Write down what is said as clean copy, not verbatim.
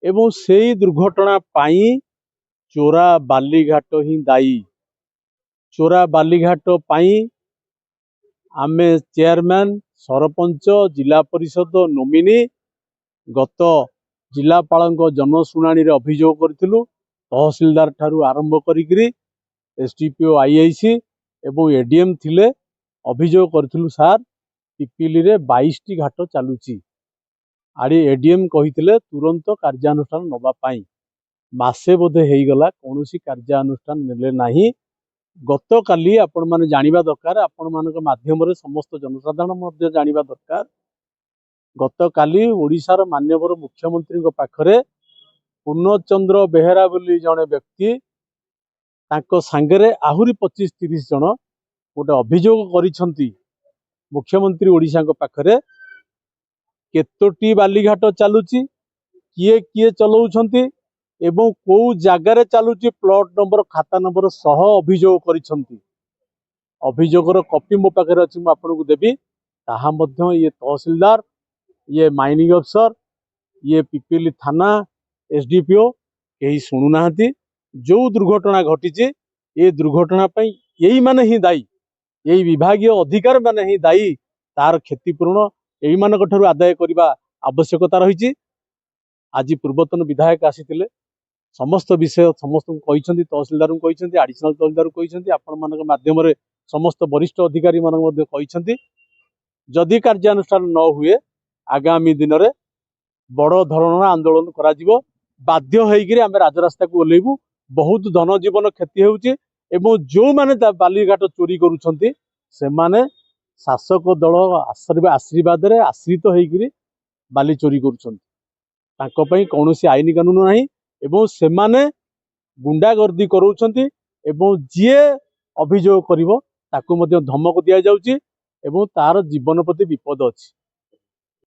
एवं सेई दुर्घटना पाई चोरा बालीघाट ही दायी। चोरा बालीघाट पाई आमे चेयरमैन सरपंच जिला परिषद नोमिनी गत जिलापाल जनशुणाणी अभियोग करूँ। तहसिलदार ठारू आरंभ करी एसडीपीओ आईआईसी एवं एडीएम थिले अभियोग करूँ। सार पिपिली रे 22 टी घाट चलुची आड़ी एडीएम कही तुरंत कार्यानुष्ठान नवापाई मासे बोधे हो गला कौन कार्यानुष्ठान नेले नहीं। गत काली आपण माने जानिबा दरकार, आपण मानक माध्यम रे समस्त जनसाधारण मध्य जानिबा दरकार। गत काली ओडिशार माननीय मुख्यमंत्री पाखरे पूर्णचंद्र बेहेरा बोली जने व्यक्ति तांको सांगरे आहुरी 25-30 जन गोटे अभियोग करिसंती मुख्यमंत्री ओडिशा पाखरे केतोटी बालीघाट चलुची, किए किए चलाउछंती एवं को जगार चलुची प्लॉट नंबर खाता नंबर सह अभियोग करिसंती। अभियोगर कॉपी मो पाखे अच्छी मुझे आपको देवी। ताहा मध्य ये तहसिलदार, ये माइनिंग अफसर, ये पिपिली थाना एसडीपीओ कहीं शुणुना। जो दुर्घटना घटी ये दुर्घटना यही माने ही दायी, यही विभागीय अधिकार माने ही दायी। तार क्षतिपूर्ण यही मानक ठारू आदाय करने आवश्यकता रही। आज पूर्वतन विधायक आसीथिले समस्त विषय समस्त कहते, तहसिलदार को कहते, आडिशनाल तहसिलदार को कहते, आपण मान माध्यम समस्त वरिष्ठ अधिकारी मान कहते। जदि कार्यानुष्ठान न हुए आगामी दिन में बड़ धरण आंदोलन करा बाध्य होकर आम राजरास्ता को ओह्लैबू। बहुत धन जीवन क्षति होउची एवं जो माने बालीघाट चोरी करुछंती से माने शासक दल आशीर्वाद रे आश्रित होकर बाली चोरी करुछंती। कौन आईन कानून नहीं एवं से माने गुंडागर्दी करूछंती एवं जीए अभियोग करिवो ताकू मध्य धमक दिया जाउची एवं तार जीवन प्रति विपद अछि।